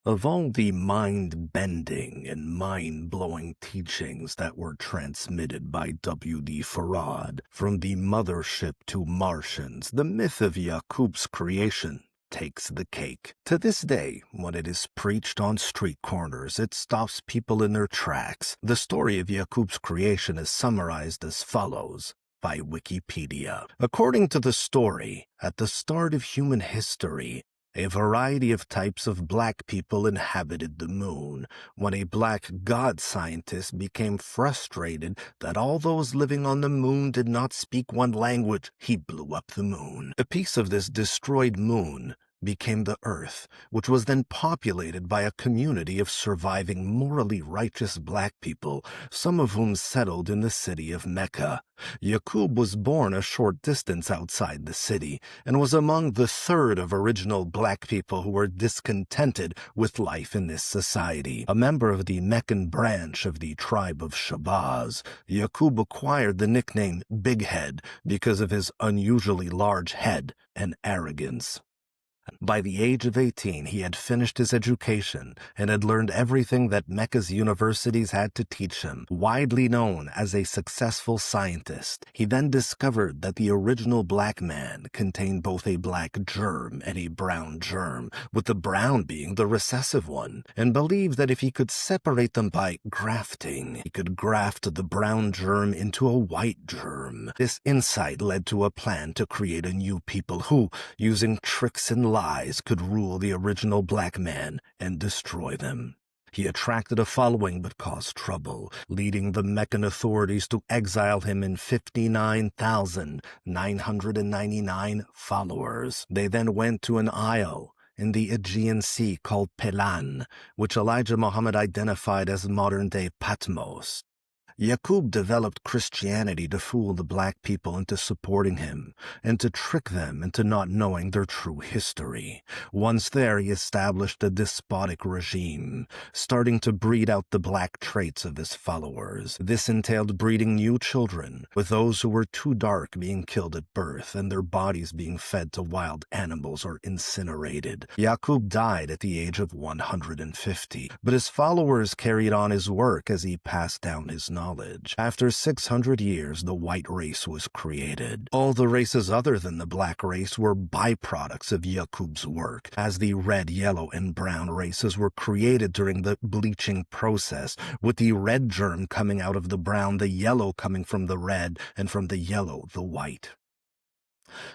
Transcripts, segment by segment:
Of all the mind-bending and mind-blowing teachings that were transmitted by W.D. Farad, from the mothership to Martians, the myth of Yakub's creation takes the cake. To this day, when it is preached on street corners, it stops people in their tracks. The story of Yakub's creation is summarized as follows by Wikipedia. According to the story, at the start of human history, a variety of types of black people inhabited the moon. When a black god scientist became frustrated that all those living on the moon did not speak one language, he blew up the moon. A piece of this destroyed moon became the Earth, which was then populated by a community of surviving morally righteous black people, some of whom settled in the city of Mecca. Yakub was born a short distance outside the city, and was among the third of original black people who were discontented with life in this society. A member of the Meccan branch of the tribe of Shabazz, Yakub acquired the nickname Big Head because of his unusually large head and arrogance. By the age of 18, he had finished his education and had learned everything that Mecca's universities had to teach him. Widely known as a successful scientist, he then discovered that the original black man contained both a black germ and a brown germ, with the brown being the recessive one, and believed that if he could separate them by grafting, he could graft the brown germ into a white germ. This insight led to a plan to create a new people who, using tricks and lies, could rule the original black man and destroy them. He attracted a following but caused trouble, leading the Meccan authorities to exile him in 59,999 followers. They then went to an isle in the Aegean Sea called Pelan, which Elijah Muhammad identified as modern-day Patmos. Yakub developed Christianity to fool the black people into supporting him, and to trick them into not knowing their true history. Once there, he established a despotic regime, starting to breed out the black traits of his followers. This entailed breeding new children, with those who were too dark being killed at birth and their bodies being fed to wild animals or incinerated. Yakub died at the age of 150, but his followers carried on his work as he passed down his knowledge. After 600 years, the white race was created. All the races other than the black race were byproducts of Yakub's work, as the red, yellow, and brown races were created during the bleaching process, with the red germ coming out of the brown, the yellow coming from the red, and from the yellow, the white.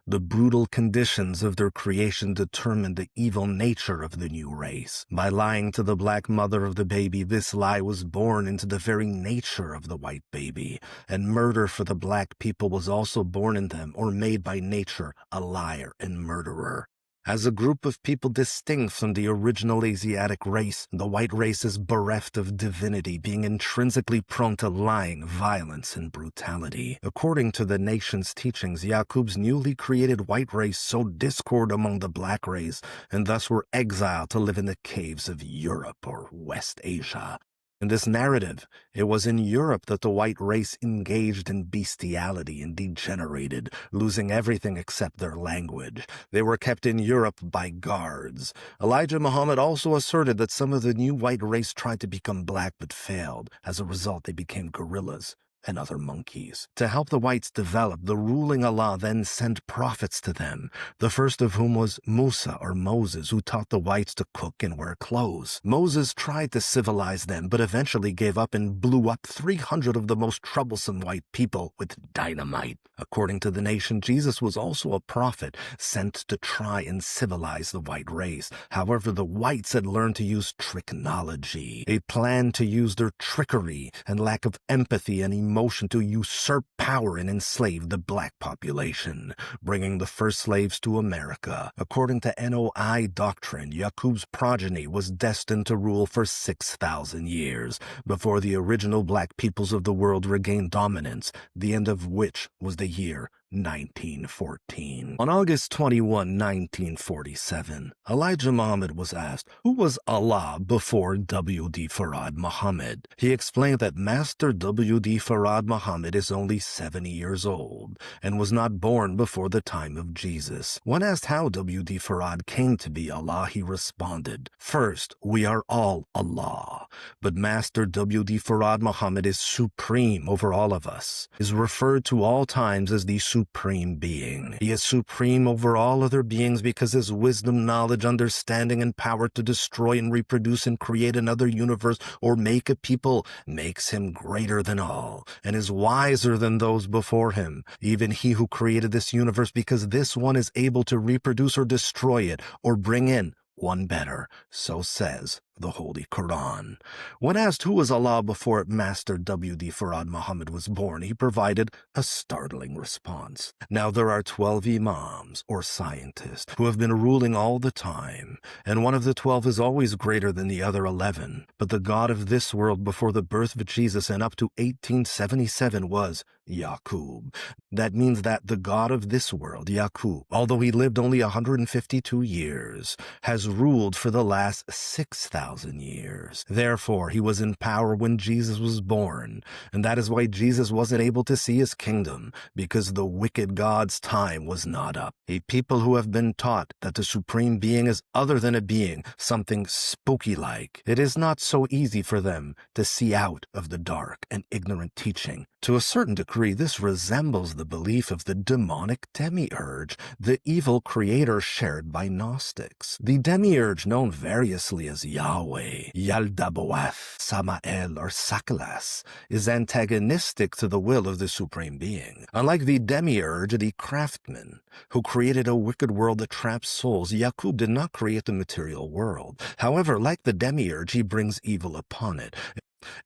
The brutal conditions of their creation determined the evil nature of the new race. By lying to the black mother of the baby, this lie was born into the very nature of the white baby, and murder for the black people was also born in them, or made by nature a liar and murderer. As a group of people distinct from the original Asiatic race, the white race is bereft of divinity, being intrinsically prone to lying, violence, and brutality. According to the nation's teachings, Yakub's newly created white race sowed discord among the black race, and thus were exiled to live in the caves of Europe or West Asia. In this narrative, it was in Europe that the white race engaged in bestiality and degenerated, losing everything except their language. They were kept in Europe by guards. Elijah Muhammad also asserted that some of the new white race tried to become black but failed. As a result, they became gorillas and other monkeys. To help the whites develop, the ruling Allah then sent prophets to them, the first of whom was Musa or Moses, who taught the whites to cook and wear clothes. Moses tried to civilize them, but eventually gave up and blew up 300 of the most troublesome white people with dynamite. According to the nation, Jesus was also a prophet sent to try and civilize the white race. However, the whites had learned to use tricknology, a plan to use their trickery and lack of empathy and emotion to usurp power and enslave the black population, bringing the first slaves to America. According to NOI doctrine, Yakub's progeny was destined to rule for 6,000 years, before the original black peoples of the world regained dominance, the end of which was the year 1914. On August 21, 1947, Elijah Muhammad was asked who was Allah before W.D. Farad Muhammad. He explained that Master W.D. Farad Muhammad is only 70 years old and was not born before the time of Jesus. When asked how W.D. Farad came to be Allah, he responded, "First, we are all Allah, but Master W.D. Farad Muhammad is supreme over all of us, is referred to all times as the Supreme Being. He is supreme over all other beings because his wisdom, knowledge, understanding, and power to destroy and reproduce and create another universe or make a people makes him greater than all, and is wiser than those before him, even he who created this universe, because this one is able to reproduce or destroy it or bring in one better." So says the Holy Quran. When asked who was Allah before Master W.D. Farad Muhammad was born, he provided a startling response. Now there are 12 imams, or scientists, who have been ruling all the time, and one of the 12 is always greater than the other 11. But the God of this world before the birth of Jesus and up to 1877 was Yakub. That means that the God of this world, Yakub, although he lived only 152 years, has ruled for the last 6,000 years. Therefore, he was in power when Jesus was born, and that is why Jesus wasn't able to see his kingdom, because the wicked God's time was not up. A people who have been taught that the Supreme Being is other than a being, something spooky-like, it is not so easy for them to see out of the dark and ignorant teaching. To a certain degree, this resembles the belief of the demonic demiurge, the evil creator shared by Gnostics. The demiurge, known variously as Yahweh, Yaldabaoth, Samael, or Sakalas, is antagonistic to the will of the Supreme Being. Unlike the demiurge, the craftsman, who created a wicked world that traps souls, Yakub did not create the material world. However, like the demiurge, he brings evil upon it.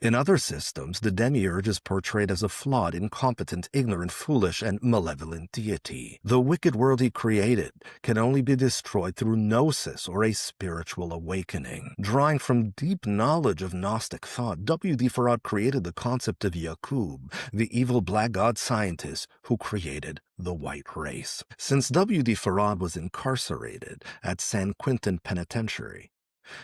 In other systems, the demiurge is portrayed as a flawed, incompetent, ignorant, foolish, and malevolent deity. The wicked world he created can only be destroyed through gnosis, or a spiritual awakening. Drawing from deep knowledge of Gnostic thought, W.D. Farad created the concept of Yakub, the evil black god scientist who created the white race. Since W.D. Farad was incarcerated at San Quentin Penitentiary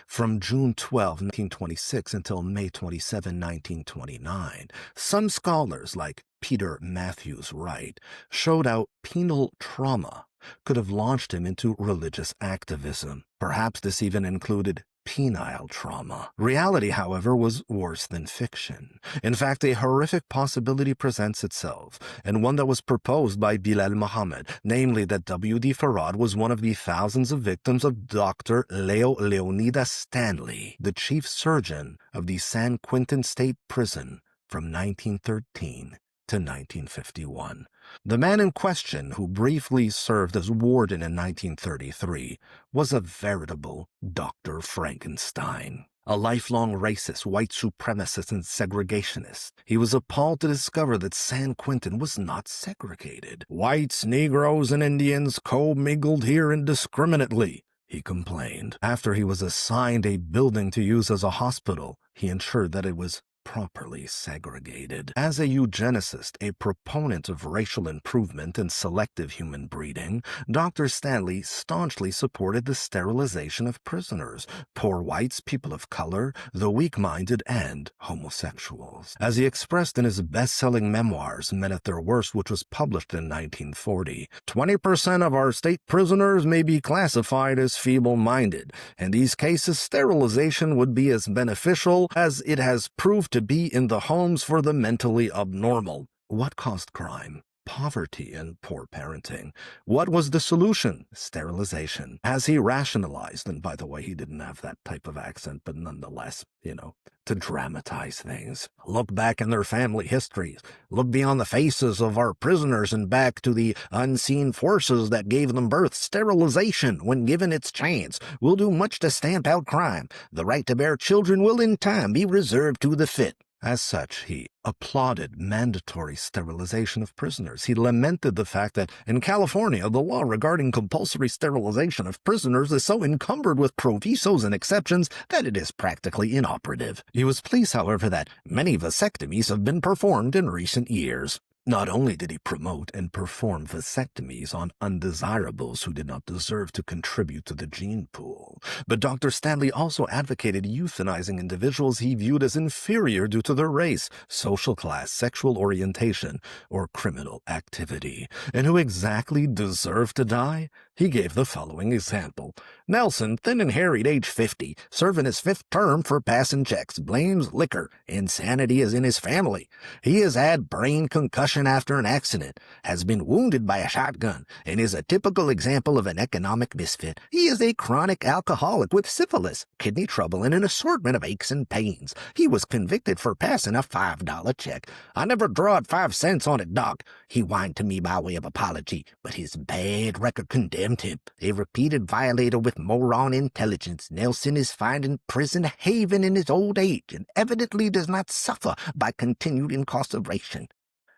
from June 12, 1926 until May 27, 1929, some scholars like Peter Matthews Wright showed how penal trauma could have launched him into religious activism. Perhaps this even included penile trauma. Reality, however, was worse than fiction. In fact, a horrific possibility presents itself, and one that was proposed by Bilal Muhammad, namely that W.D. Farad was one of the thousands of victims of Dr. Leonidas Stanley, the chief surgeon of the San Quentin State Prison from 1913 to 1951. The man in question, who briefly served as warden in 1933, was a veritable Dr. Frankenstein. A lifelong racist, white supremacist, and segregationist, he was appalled to discover that San Quentin was not segregated. "Whites, Negroes, and Indians co-mingled here indiscriminately," he complained. After he was assigned a building to use as a hospital, he ensured that it was properly segregated. As a eugenicist, a proponent of racial improvement and selective human breeding, Dr. Stanley staunchly supported the sterilization of prisoners, poor whites, people of color, the weak-minded, and homosexuals. As he expressed in his best-selling memoirs, Men at Their Worst, which was published in 1940, 20% of our state prisoners may be classified as feeble-minded. In these cases, sterilization would be as beneficial as it has proved to be in the homes for the mentally abnormal. What caused crime? Poverty and poor parenting. What was the solution? Sterilization. As he rationalized, and by the way, he didn't have that type of accent, but nonetheless, to dramatize things. Look back in their family histories. Look beyond the faces of our prisoners and back to the unseen forces that gave them birth. Sterilization, when given its chance, will do much to stamp out crime. The right to bear children will in time be reserved to the fit. As such, he applauded mandatory sterilization of prisoners. He lamented the fact that in California, the law regarding compulsory sterilization of prisoners is so encumbered with provisos and exceptions that it is practically inoperative. He was pleased, however, that many vasectomies have been performed in recent years. Not only did he promote and perform vasectomies on undesirables who did not deserve to contribute to the gene pool, but Dr. Stanley also advocated euthanizing individuals he viewed as inferior due to their race, social class, sexual orientation, or criminal activity. And who exactly deserved to die? He gave the following example. Nelson, thin and harried, age 50, serving his 5th term for passing checks, blames liquor. Insanity is in his family. He has had brain concussion after an accident, has been wounded by a shotgun, and is a typical example of an economic misfit. He is a chronic alcoholic with syphilis, kidney trouble, and an assortment of aches and pains. He was convicted for passing a $5 check. I never drawed 5 cents on it, Doc. He whined to me by way of apology, but his bad record condemned him. A repeated violator with moron intelligence, Nelson is finding prison haven in his old age and evidently does not suffer by continued incarceration.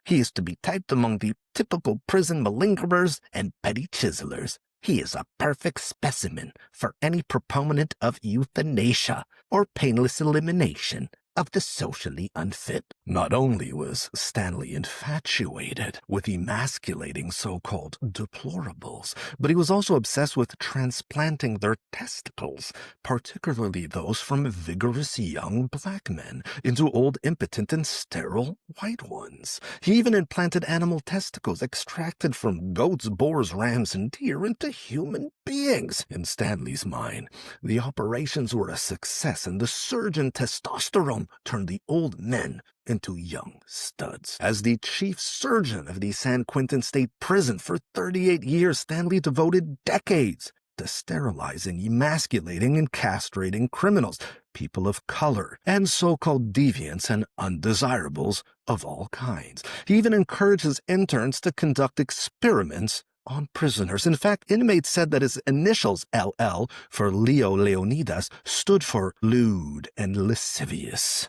He is to be typed among the typical prison malingerers and petty chiselers. He is a perfect specimen for any proponent of euthanasia or painless elimination of the socially unfit. Not only was Stanley infatuated with emasculating so-called deplorables, but he was also obsessed with transplanting their testicles, particularly those from vigorous young black men, into old, impotent, and sterile white ones. He even implanted animal testicles extracted from goats, boars, rams, and deer into human beings. In Stanley's mind, the operations were a success, and the surge in testosterone turned the old men into young studs. As the chief surgeon of the San Quentin State Prison for 38 years, Stanley devoted decades to sterilizing, emasculating, and castrating criminals, people of color, and so-called deviants and undesirables of all kinds. He even encouraged his interns to conduct experiments on prisoners. In fact, inmates said that his initials, LL, for Leo Leonidas, stood for lewd and lascivious.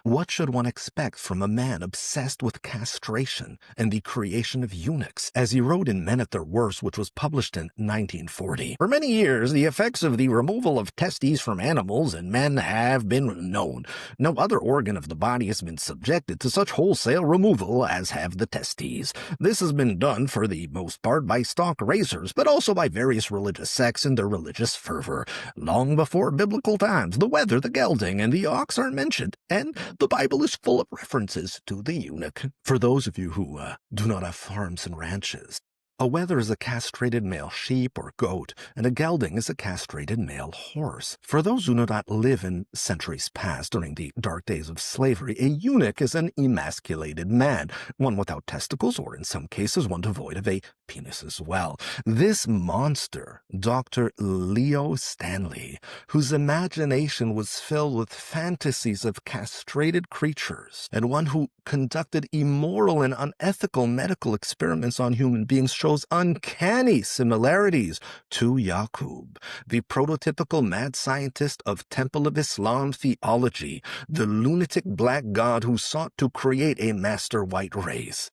What should one expect from a man obsessed with castration and the creation of eunuchs? As he wrote in Men at Their Worst, which was published in 1940, for many years, the effects of the removal of testes from animals and men have been known. No other organ of the body has been subjected to such wholesale removal as have the testes. This has been done for the most part by stock raisers, but also by various religious sects in their religious fervor. Long before biblical times, the wether, the gelding, and the ox are mentioned, and the Bible is full of references to the eunuch. For those of you who do not have farms and ranches, a wether is a castrated male sheep or goat, and a gelding is a castrated male horse. For those who do not live in centuries past during the dark days of slavery, a eunuch is an emasculated man, one without testicles, or in some cases one devoid of a penis as well. This monster, Dr. Leo Stanley, whose imagination was filled with fantasies of castrated creatures, and one who conducted immoral and unethical medical experiments on human beings, shows uncanny similarities to Yakub, the prototypical mad scientist of Temple of Islam theology, the lunatic black god who sought to create a master white race.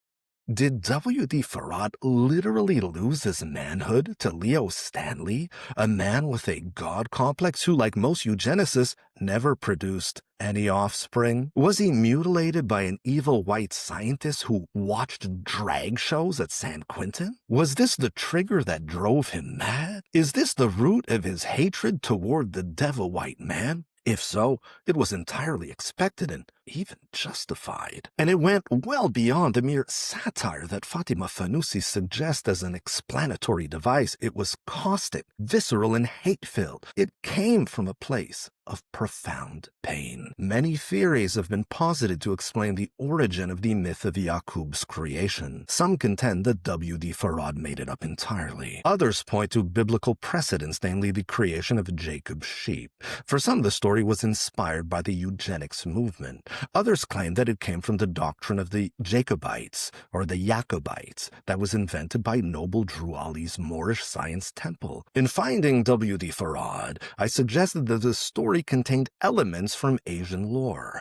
Did W.D. Farad literally lose his manhood to Leo Stanley, a man with a god complex who, like most eugenicists, never produced any offspring? Was he mutilated by an evil white scientist who watched drag shows at San Quentin? Was this the trigger that drove him mad? Is this the root of his hatred toward the devil white man? If so, it was entirely expected and even justified. And it went well beyond the mere satire that Fatima Fanusi suggests as an explanatory device. It was caustic, visceral, and hate-filled. It came from a place of profound pain. Many theories have been posited to explain the origin of the myth of Yakub's creation. Some contend that W.D. Farad made it up entirely. Others point to biblical precedents, namely the creation of Jacob's sheep. For some, the story was inspired by the eugenics movement. Others claim that it came from the doctrine of the Jacobites, or the Yacobites, that was invented by Noble Drew Ali's Moorish Science Temple. In finding W.D. Farad, I suggested that the story contained elements from Asian lore.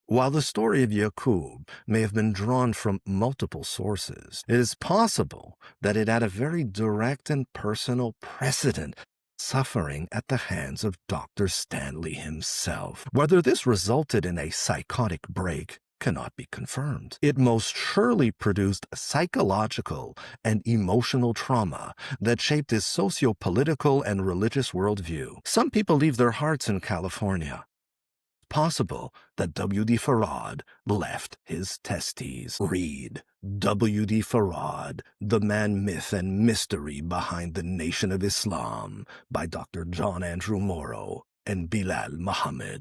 While the story of Yakub may have been drawn from multiple sources, it is possible that it had a very direct and personal precedent, suffering at the hands of Dr. Stanley himself. Whether this resulted in a psychotic break cannot be confirmed. It most surely produced psychological and emotional trauma that shaped his socio-political and religious worldview. Some people leave their hearts in California. Possible that W.D. Farad left his testes. Read W.D. Farad, The Man, Myth, and Mystery Behind the Nation of Islam by Dr. John Andrew Morrow and Bilal Muhammad.